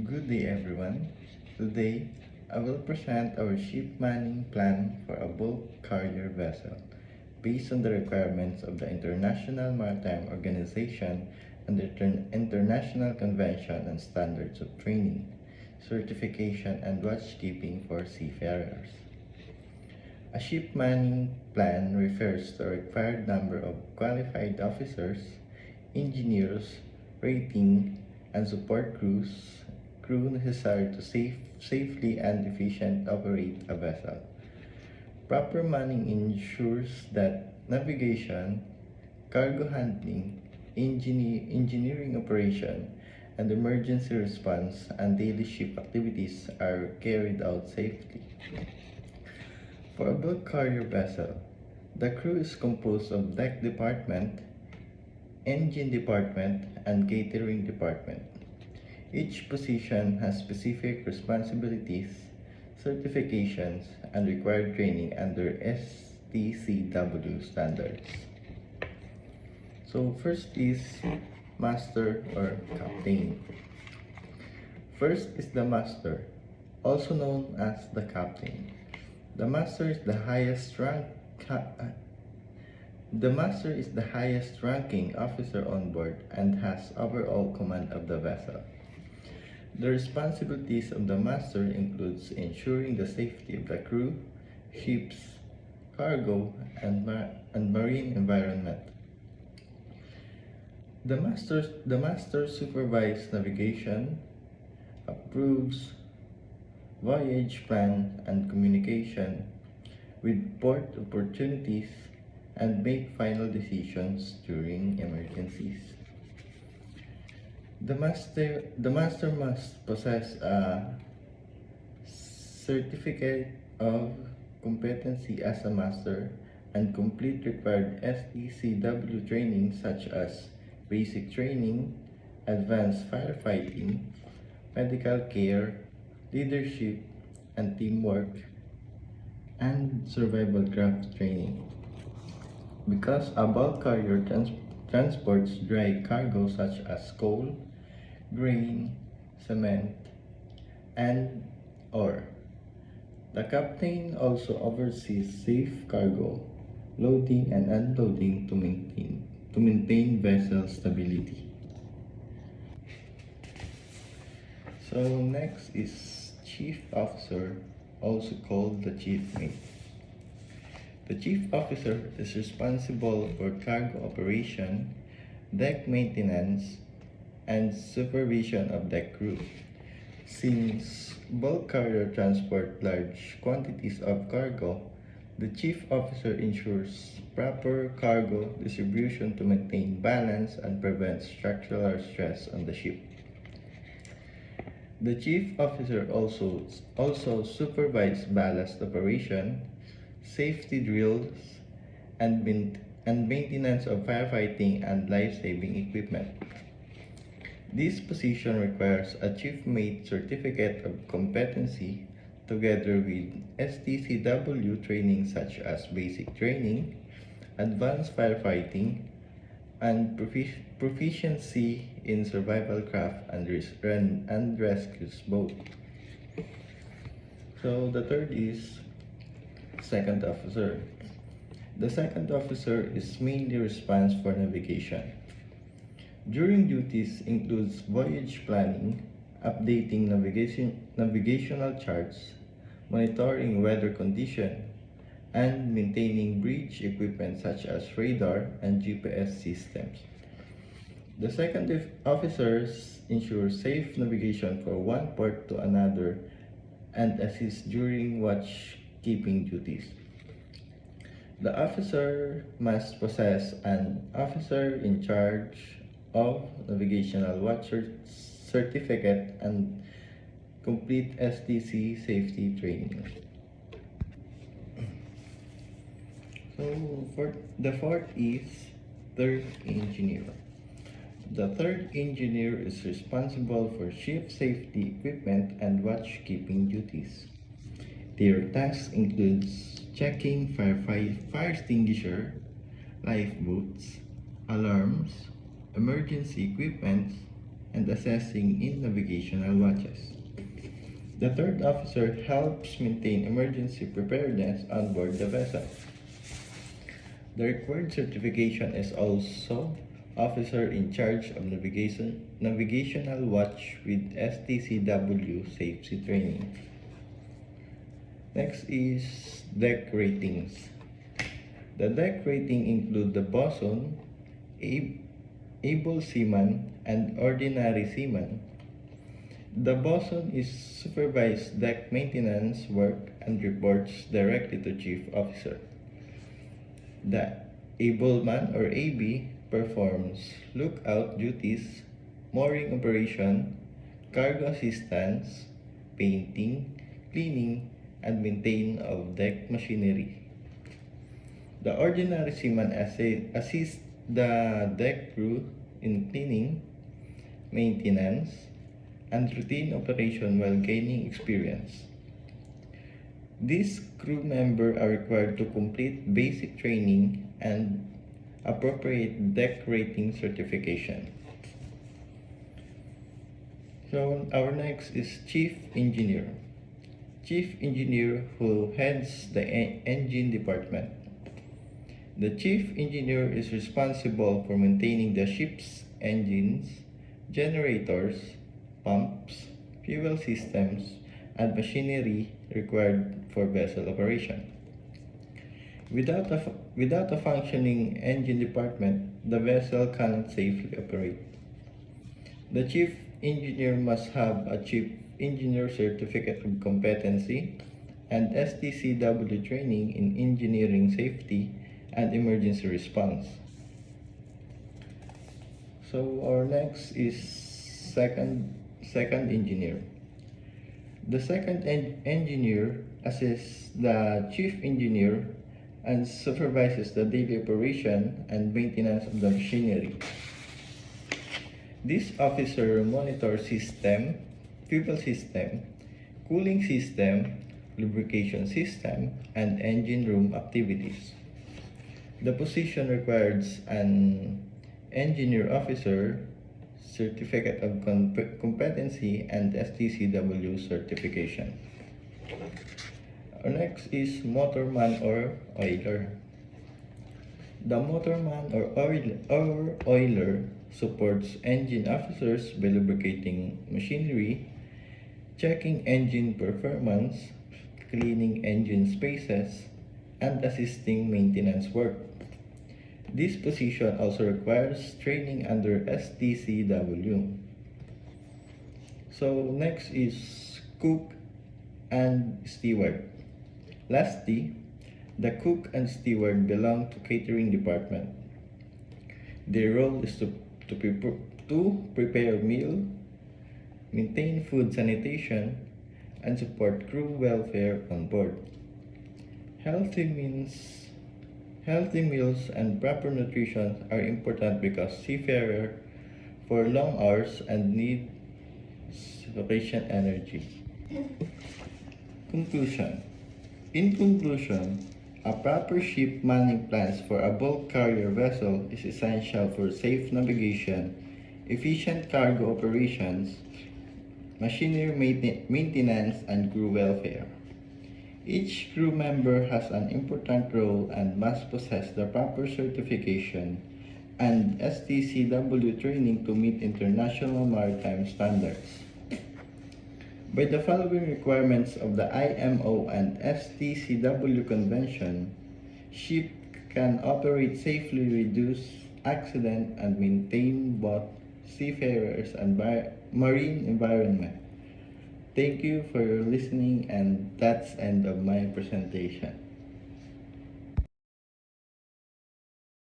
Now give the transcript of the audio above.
Good day everyone. Today, I will present our ship manning plan for a bulk carrier vessel based on the requirements of the International Maritime Organization and the International Convention on Standards of Training, Certification and Watchkeeping for Seafarers. A ship manning plan refers to a required number of qualified officers, engineers, rating, and support crew necessary to safely and efficiently operate a vessel. Proper manning ensures that navigation, cargo handling, engineering operation, and emergency response and daily ship activities are carried out safely. For a bulk carrier vessel, the crew is composed of deck department, engine department, and catering department. Each position has specific responsibilities, certifications, and required training under STCW standards. So first is master or captain. First is the master, also known as the captain. The master is the highest ranking officer on board and has overall command of the vessel. The responsibilities of the master includes ensuring the safety of the crew, ships, cargo, and marine environment. The master supervises navigation, approves voyage plan and communication with port opportunities, and make final decisions during emergencies. The master must possess a certificate of competency as a master and complete required STCW training such as basic training, advanced firefighting, medical care, leadership and teamwork, and survival craft training. Because a bulk carrier transports dry cargo such as coal, grain, cement, and ore. The captain also oversees safe cargo loading and unloading to maintain vessel stability. So next is chief officer, also called the chief mate. The chief officer is responsible for cargo operation, deck maintenance, and supervision of deck crew. Since bulk carrier transport large quantities of cargo, the chief officer ensures proper cargo distribution to maintain balance and prevent structural stress on the ship. The chief officer also supervises ballast operation, safety drills, and maintenance of firefighting and life-saving equipment. This position requires a chief mate certificate of competency together with STCW training such as basic training, advanced firefighting, and proficiency in survival craft and rescues boat. So the third is second officer. The second officer is mainly responsible for navigation. During duties includes voyage planning, updating navigational charts, monitoring weather condition, and maintaining bridge equipment such as radar and GPS systems. The second officers ensure safe navigation from one port to another and assist during watch-keeping duties. The officer must possess an officer in charge of navigational watch certificate and complete STC safety training. So for the fourth is third engineer. The third engineer is responsible for ship safety equipment and watch-keeping duties. Their tasks includes checking fire extinguisher, lifeboats, alarms, emergency equipment, and assessing in navigational watches. The third officer helps maintain emergency preparedness on board the vessel. The required certification is also officer in charge of navigational watch with STCW safety training. Next is deck ratings. The deck rating include the bosun, able seaman, and ordinary seaman. The bosun is supervised deck maintenance work and reports directly to chief officer. The able man or AB performs lookout duties, mooring operation, cargo assistance, painting, cleaning, and maintenance of deck machinery. The ordinary seaman assists the deck crew in cleaning, maintenance, and routine operation while gaining experience. These crew members are required to complete basic training and appropriate deck rating certification. So our next is Chief Engineer. Chief Engineer who heads the engine department. The Chief Engineer is responsible for maintaining the ship's engines, generators, pumps, fuel systems, and machinery required for vessel operation. Without a functioning engine department, the vessel cannot safely operate. The Chief Engineer must have a Chief Engineer Certificate of Competency and STCW training in engineering safety and emergency response. So our next is second engineer. The second engineer assists the chief engineer and supervises the daily operation and maintenance of the machinery. This officer monitors system, fuel system, cooling system, lubrication system, and engine room activities. The position requires an engineer officer, certificate of competency, and STCW certification. Our next is motorman or oiler. The motorman or oiler supports engine officers by lubricating machinery, checking engine performance, cleaning engine spaces, and assisting maintenance work. This position also requires training under STCW. So next is cook and steward. Lastly, the cook and steward belong to catering department. Their role is to prepare meal, maintain food sanitation, and support crew welfare on board. Healthy meals and proper nutrition are important because seafarers for long hours and need sufficient energy. Conclusion. In conclusion, a proper ship manning plans for a bulk carrier vessel is essential for safe navigation, efficient cargo operations, machinery maintenance, and crew welfare. Each crew member has an important role and must possess the proper certification and STCW training to meet international maritime standards. By the following requirements of the IMO and STCW Convention, ship can operate safely, reduce accident, and maintain both seafarers and marine environment. Thank you for listening, and that's end of my presentation.